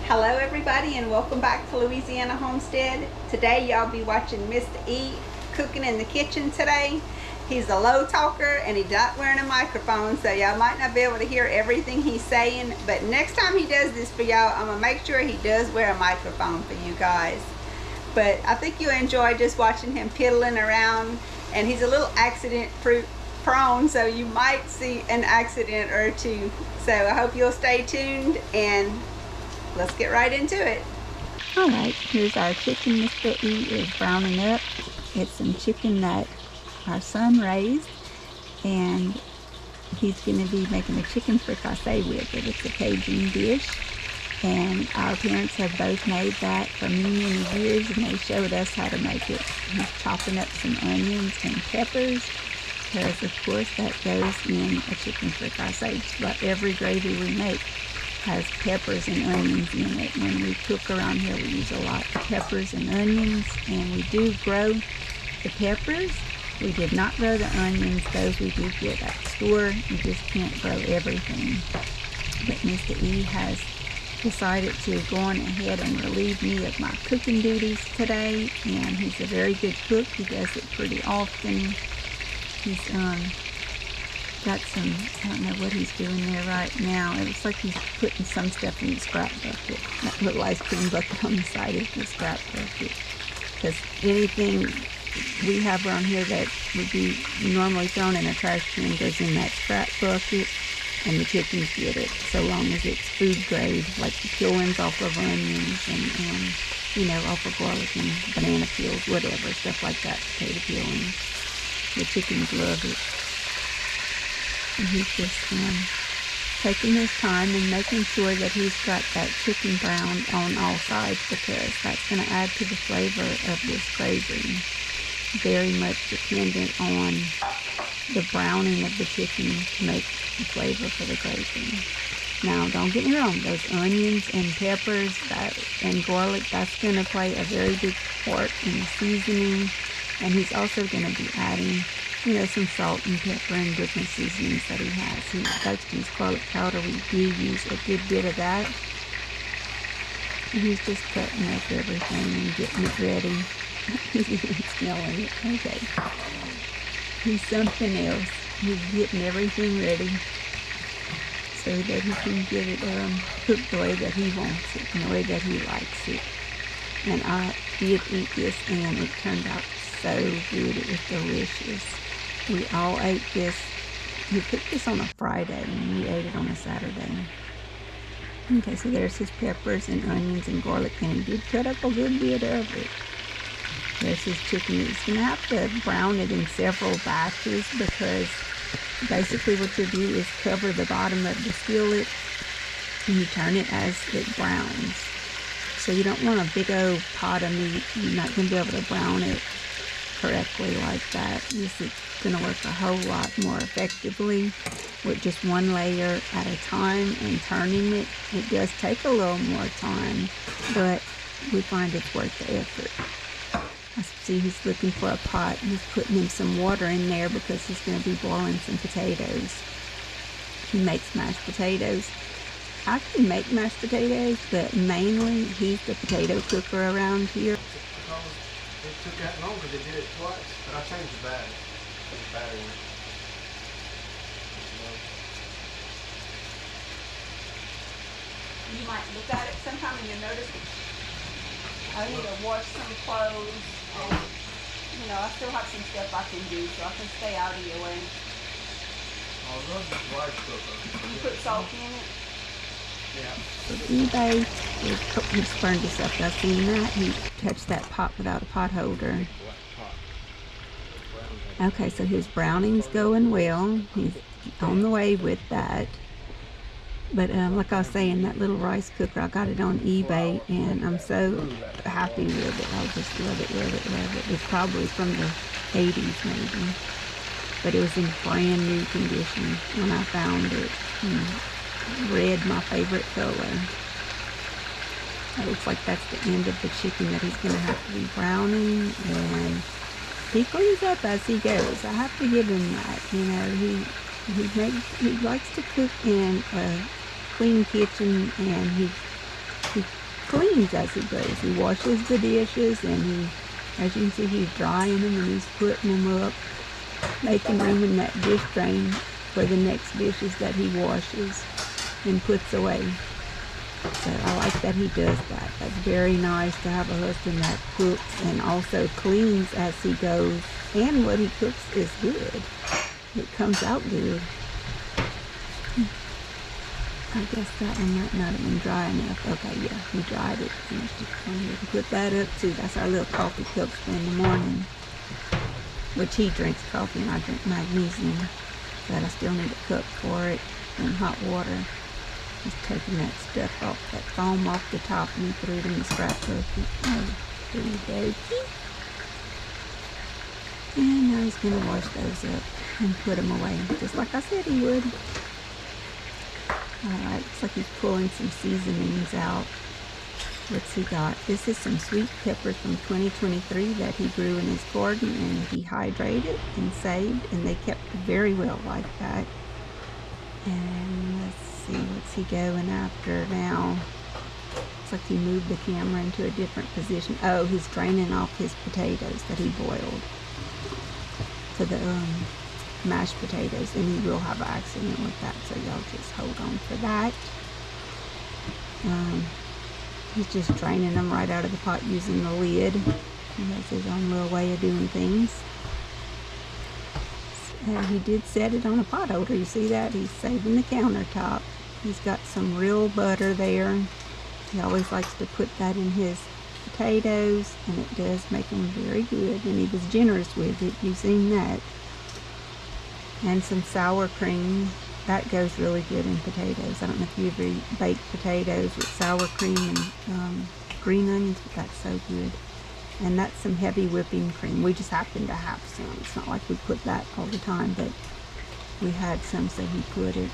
Hello everybody and welcome back to Louisiana Homestead. Today y'all be watching Mr. E cooking in the kitchen today. He's a low talker and he's not wearing a microphone, so y'all might not be able to hear everything he's saying, but next time he does this for y'all, I'm gonna make sure he does wear a microphone for you guys. But I think you'll enjoy just watching him piddling around, and he's a little accident prone, so you might see an accident or two. So I hope you'll stay tuned and let's get right into it. All right, here's our chicken. Mr. E is browning up. It's some chicken that our son raised, and he's going to be making a chicken fricassee with it. It's a Cajun dish, and our parents have both made that for many, many years, and they showed us how to make it. He's chopping up some onions and peppers, because of course that goes in a chicken fricassee. But every gravy we make has peppers and onions in it. When we cook around here, we use a lot of peppers and onions, and we do grow the peppers. We did not grow the onions. Those we do get at the store. You just can't grow everything. But Mr. E has decided to go on ahead and relieve me of my cooking duties today, and he's a very good cook. He does it pretty often. He's got some, I don't know what he's doing there right now. It looks like he's putting some stuff in the scrap bucket. That little ice cream bucket on the side of the scrap bucket. Because anything we have around here that would be normally thrown in a trash can goes in that scrap bucket, and the chickens get it, so long as it's food grade, like the peelings off of onions and you know, off of garlic and banana peels, whatever, stuff like that, potato peelings. The chickens love it. And he's just taking his time and making sure that he's got that chicken browned on all sides, because that's going to add to the flavor of this gravy. Very much dependent on the browning of the chicken to make the flavor for the gravy. Now, don't get me wrong, those onions and peppers and garlic, that's going to play a very big part in the seasoning. And he's also going to be adding, you know, some salt and pepper and different seasonings that he has. He likes to use garlic powder. We do use a good bit of that. And he's just cutting up everything and getting it ready. He's even smelling it. Okay. He's something else. He's getting everything ready so that he can get it cooked the way that he wants it and the way that he likes it. And I did eat this, and it turned out so good. It was delicious. We all ate this. He cooked this on a Friday, and we ate it on a Saturday. Okay, so there's his peppers and onions and garlic, and he did cut up a good bit of it. There's his chicken. He's going to have to brown it in several batches, because basically what you do is cover the bottom of the skillet, and you turn it as it browns. So you don't want a big old pot of meat. You're not going to be able to brown it correctly like that. This is going to work a whole lot more effectively with just one layer at a time and turning it. It does take a little more time, but we find it's worth the effort. I see he's looking for a pot. He's putting in some water in there because he's going to be boiling some potatoes. He makes mashed potatoes. I can make mashed potatoes, but mainly he's the potato cooker around here. It took that long because they did it twice, but I changed the battery. You might look at it sometime and you'll notice I need to wash some clothes, and you know, I still have some stuff I can do, so I can stay out of your way. I love this rice cooker. You put salt in it? Yeah. eBay, he's burned himself. I've seen that. He touched that pot without a pot holder. Okay, so his browning's going well. He's on the way with that. But like I was saying, that little rice cooker, I got it on eBay, and I'm so happy with it. I just love it, love it, love it. It's probably from the 80s maybe, but it was in brand new condition when I found it. Red, my favorite color. It looks like that's the end of the chicken that he's going to have to be browning, and he cleans up as he goes. I have to give him that. You know, he likes to cook in a clean kitchen, and he he cleans as he goes. He washes the dishes, and he, as you can see, he's drying them and he's putting them up, making room in that dish drain for the next dishes that he washes and puts away. So I like that he does that. That's very nice to have a husband that cooks and also cleans as he goes. And what he cooks is good. It comes out good. I guess that one might not have been dry enough. Okay, yeah, he dried it. Finished it. I'm going to put that up too. That's our little coffee cup in the morning. Which he drinks coffee and I drink magnesium. But I still need a cup for it and hot water. Just taking that stuff off, that foam off the top, and he threw it in the scrap bucket. Oh, pretty dokie. And now he's going to wash those up and put them away, just like I said he would. Alright, looks like he's pulling some seasonings out. What's he got? This is some sweet peppers from 2023 that he grew in his garden and dehydrated and saved, and they kept very well like that. And let's see, what's he going after now? Looks like he moved the camera into a different position. Oh, he's draining off his potatoes that he boiled for the mashed potatoes, and he will have an accident with that, so y'all just hold on for that. He's just draining them right out of the pot using the lid. He has his own little way of doing things. He did set it on a pot holder. You see that? He's saving the countertop. He's got some real butter there. He always likes to put that in his potatoes, and it does make them very good. And he was generous with it. You've seen that. And some sour cream. That goes really good in potatoes. I don't know if you ever bake potatoes with sour cream and green onions, but that's so good. And that's some heavy whipping cream. We just happen to have some. It's not like we put that all the time, but we had some, so he put it,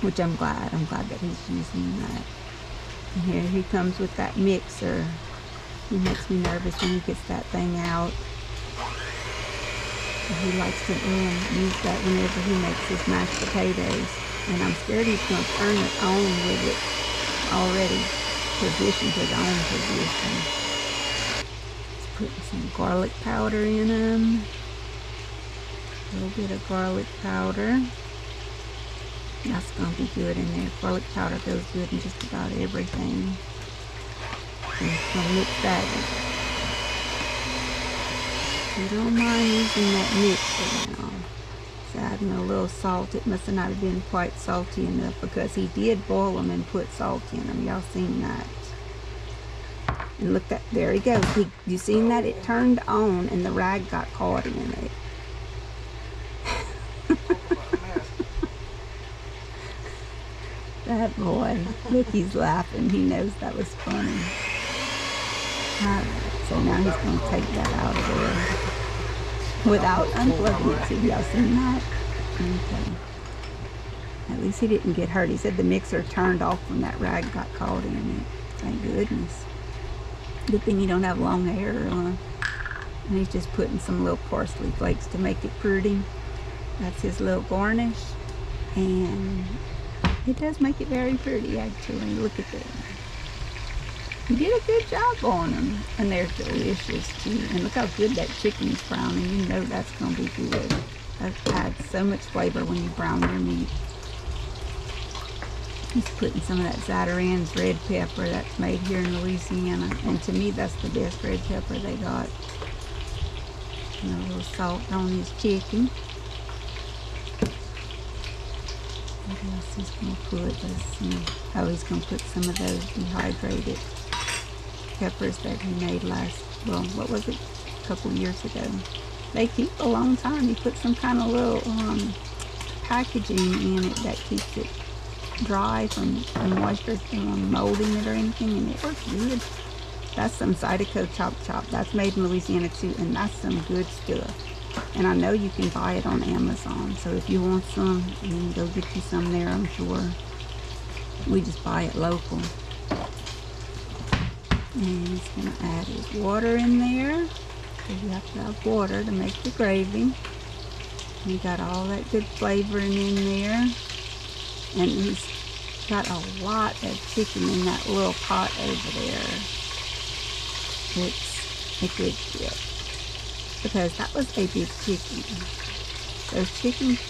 which I'm glad. I'm glad that he's using that. And here he comes with that mixer. He makes me nervous when he gets that thing out. He likes to use that whenever he makes his mashed potatoes. And I'm scared he's going to turn it on with it already positioned to the on position. He's putting some garlic powder in them. A little bit of garlic powder. That's going to be good in there. Garlic powder goes good in just about everything. And he's going to mix that. You don't mind using that mixer now. So adding a little salt. It must not have been quite salty enough because he did boil them and put salt in them. Y'all seen that? And look, that there he goes. You seen that? It turned on and the rag got caught in it. That boy. Look, he's laughing. He knows that was funny. Alright, so now he's going to take that out of there without unplugging it. See, y'all seen that? Okay. At least he didn't get hurt. He said the mixer turned off when that rag got caught in it. Thank goodness. Good thing you don't have long hair. And he's just putting some little parsley flakes to make it pretty. That's his little garnish. And it does make it very pretty, actually. Look at that. He did a good job on them, and they're delicious too. And look how good that chicken's browning. You know that's going to be good. That adds so much flavor when you brown your meat. He's putting some of that Zatarain's red pepper that's made here in Louisiana, and to me that's the best red pepper they got. And a little salt on his chicken. What else he's going to put? Let's see. Oh, he's going to put some of those dehydrated peppers that he made what was it, a couple years ago. They keep a long time. He put some kind of little packaging in it that keeps it dry from moisture molding it or anything, and it works good. That's some Zydeco chop. That's made in Louisiana too, and that's some good stuff. And I know you can buy it on Amazon, so if you want some, you can go get you some there, I'm sure. We just buy it local. And he's going to add his water in there. Because you have to have water to make the gravy. And you got all that good flavoring in there. And he's got a lot of chicken in that little pot over there. It's a good tip because that was a big chicken. Those chickens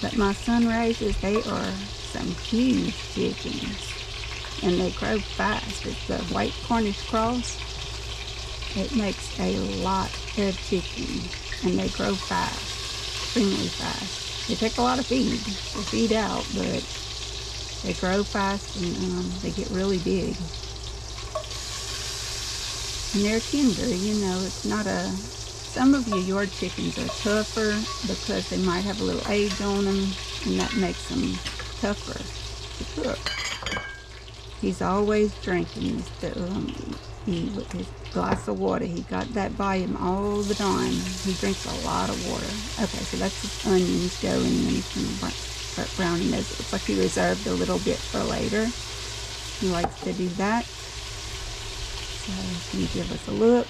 that my son raises, they are some huge chickens, and they grow fast. It's the white Cornish cross. It makes a lot of chicken, and they grow fast, extremely fast. They take a lot of feed to feed out, but they grow fast and they get really big. And they're tender, you know. It's not a... Some of your yard chickens are tougher because they might have a little age on them, and that makes them tougher to cook. He's always drinking eat with his glass of water. He got that by him all the time. He drinks a lot of water. Okay, so that's his onions going, and then he's going to start browning those. It looks like he reserved a little bit for later. He likes to do that. So he's going to give us a look.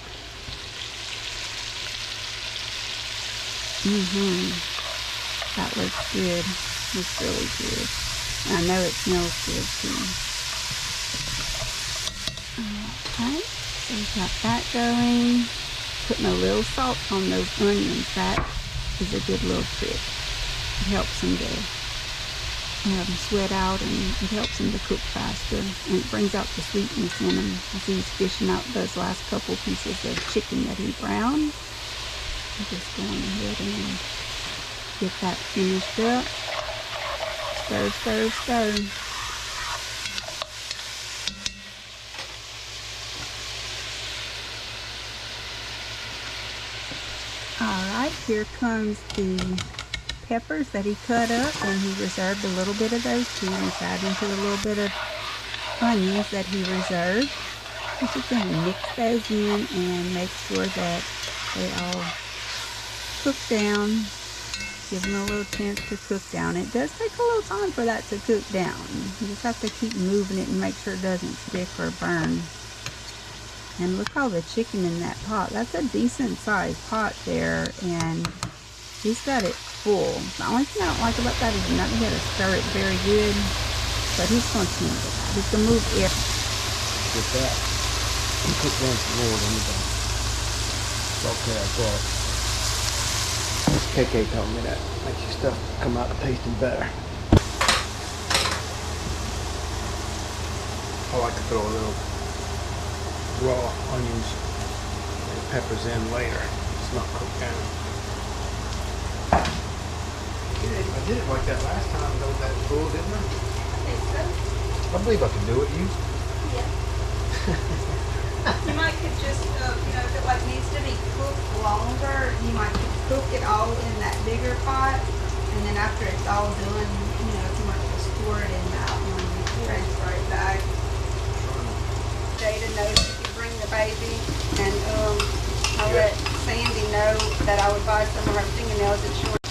That looks good. Looks really good. I know it smells good too. Okay, so we've got that going. Putting a little salt on those onions. That is a good little trick. It helps them to sweat out, and it helps them to cook faster. And it brings out the sweetness in them as he's fishing out those last couple pieces of chicken that he browned. I'm just going ahead and get that finished up. Stir, stir, stir. Alright, here comes the peppers that he cut up, and he reserved a little bit of those too. He's adding to a little bit of onions that he reserved. I'm just going to mix those in and make sure that they all cook down. Give them a little chance to cook down. It does take a little time for that to cook down. You just have to keep moving it and make sure it doesn't stick or burn. And look all the chicken in that pot. That's a decent sized pot there, and he's got it full. The only thing I don't like about that is you're not going to stir it very good, but he's going to handle that. He's going to move it. With that, you cook once more, then you're done. It's okay, I thought. KK told me that makes your stuff come out tasting better. I like to throw a little raw onions and peppers in later. It's not cooked down. I did it like that last time though, that pool, didn't I? I think so. I believe I can do it. You? Yeah. You might could just, you know, if it like needs to be cooked longer, you might cook it all in that bigger pot, and then after it's all done, you know, you might just pour it in that one and transfer it back. Jada knows she could bring the baby, and I let Sandy know that I would buy some of her fingernails that she wanted.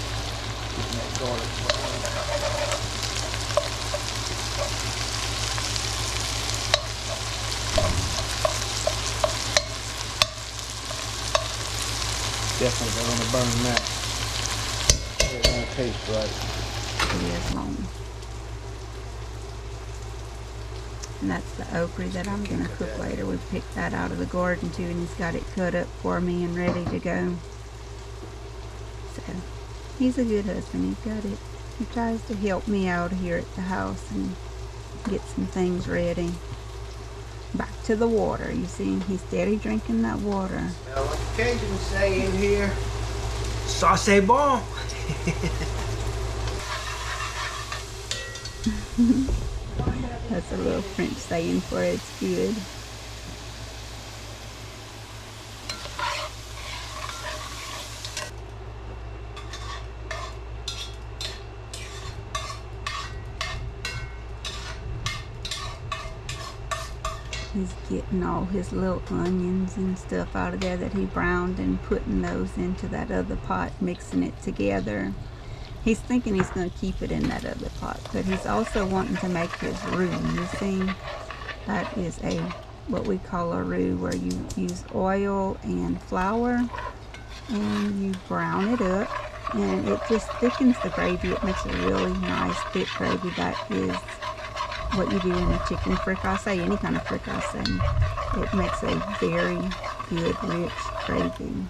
Definitely don't want to burn that. It won't taste right. It is long. And that's the okra that I'm going to cook later. We picked that out of the garden too, and he's got it cut up for me and ready to go. So, he's a good husband. He's got it. He tries to help me out here at the house and get some things ready. Back to the water. You see, he's steady drinking that water. Smell like a Cajun say in here. Sauce bon. That's a little French saying for it's good. He's getting all his little onions and stuff out of there that he browned and putting those into that other pot, mixing it together. He's thinking he's going to keep it in that other pot, but he's also wanting to make his roux. You see, that is what we call a roux, where you use oil and flour and you brown it up and it just thickens the gravy. It makes a really nice thick gravy. That is what you do in a chicken fricassee, any kind of fricassee. It makes a very good, rich gravy.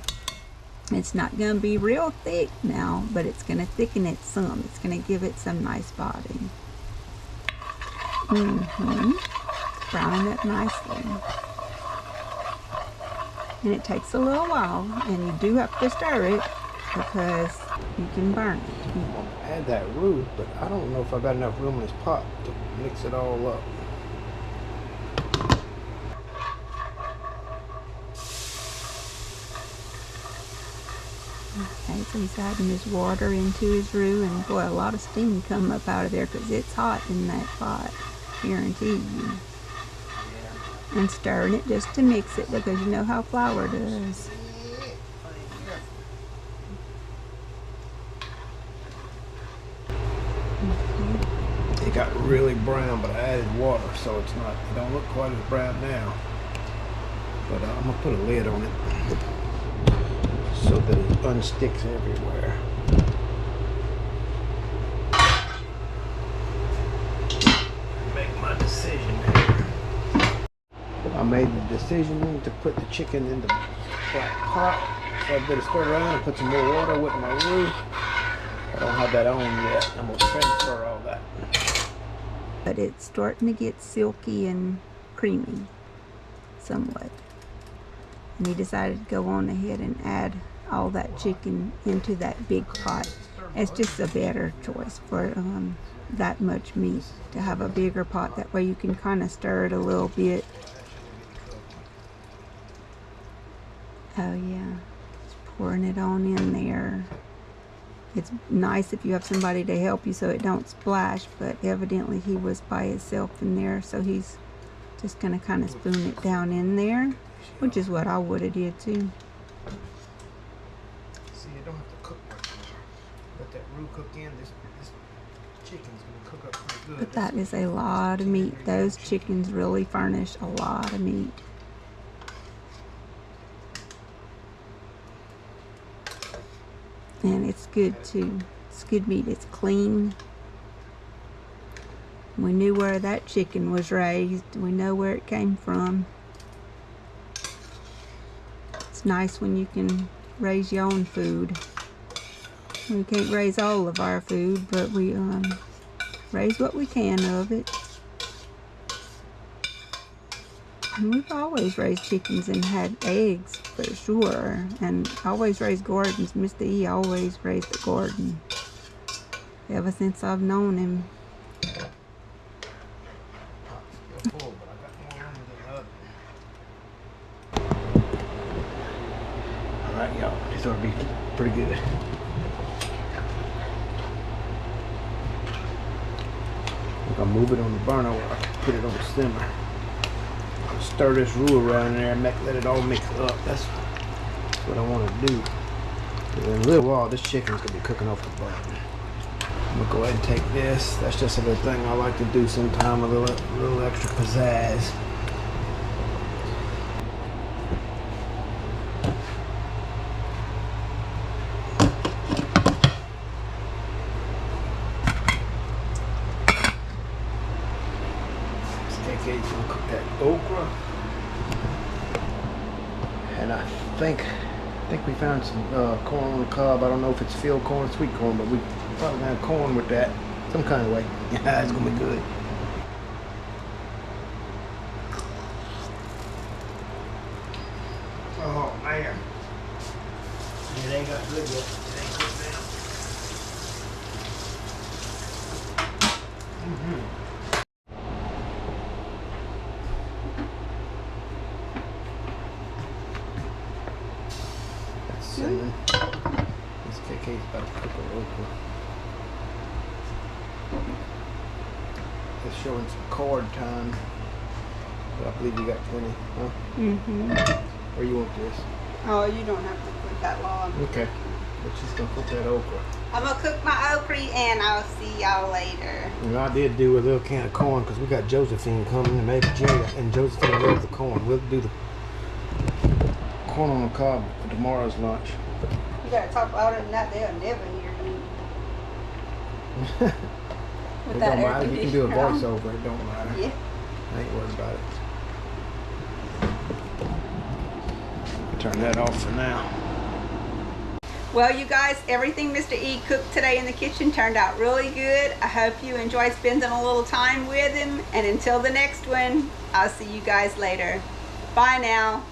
It's not going to be real thick now, but it's going to thicken it some. It's going to give it some nice body. Brown it nicely. And it takes a little while, and you do have to stir it because you can burn it. Add that roux, but I don't know if I got enough room in this pot to mix it all up. Okay, so he's adding his water into his roux, and boy, a lot of steam come up out of there because it's hot in that pot, guarantee you. And stirring it just to mix it because you know how flour does. It got really brown, but I added water, so it don't look quite as brown now. But I'm gonna put a lid on it so that it unsticks everywhere. Make my decision here. I made the decision to put the chicken in the black pot, so I better stir around and put some more water with my roux. I don't have that on yet. I'm gonna transfer all that. But it's starting to get silky and creamy somewhat. And he decided to go on ahead and add all that chicken into that big pot. It's just a better choice for that much meat, to have a bigger pot. That way you can kind of stir it a little bit. Oh yeah, just pouring it on in there. It's nice if you have somebody to help you so it don't splash, but evidently he was by himself in there, so he's just gonna kind of spoon it down in there, which is what I would have did too. See, you don't have to cook much more. Let that roux cook in. This chicken's gonna cook up pretty good. But that is a lot of meat. Those chickens really furnish a lot of meat. And it's good too. It's good meat. It's clean. We knew where that chicken was raised. We know where it came from. It's nice when you can raise your own food. We can't raise all of our food, but we raise what we can of it. And we've always raised chickens and had eggs for sure, and always raised gardens. Mr. E always raised a garden ever since I've known him. Alright, y'all, this ought to be pretty good. I'm gonna move it on the burner where I can put it on the simmer. Stir this roux around there and let it all mix up. That's what I want to do. And in a little while, this chicken's gonna be cooking off the bone. I'm gonna go ahead and take this. That's just a little thing I like to do sometime, a little extra pizzazz. KK's gonna cook that okra. And I think we found some corn on the cob. I don't know if it's field corn or sweet corn, but we probably have corn with that some kind of way. Yeah, it's gonna be good. Oh man, it ain't got good yet. It ain't cooked down. Cinnamon. This KK's about to cook an okra. It's showing some cord time, but I believe you got plenty, huh? Or you want this? Oh, you don't have to cook that long. Okay. But she's gonna cook that okra. I'm gonna cook my okra and I'll see y'all later. And I did do a little can of corn because we got Josephine coming and maybe Jada, and Josephine loves the corn. We'll do the corn on the cob for tomorrow's lunch. You gotta talk louder than that, they'll never hear With It that don't air matter. You can do a conditioner on. voiceover. It don't matter. Yeah. I ain't worried about it. Turn that off for now. Well, you guys, everything Mr. E cooked today in the kitchen turned out really good. I hope you enjoyed spending a little time with him. And until the next one, I'll see you guys later. Bye now.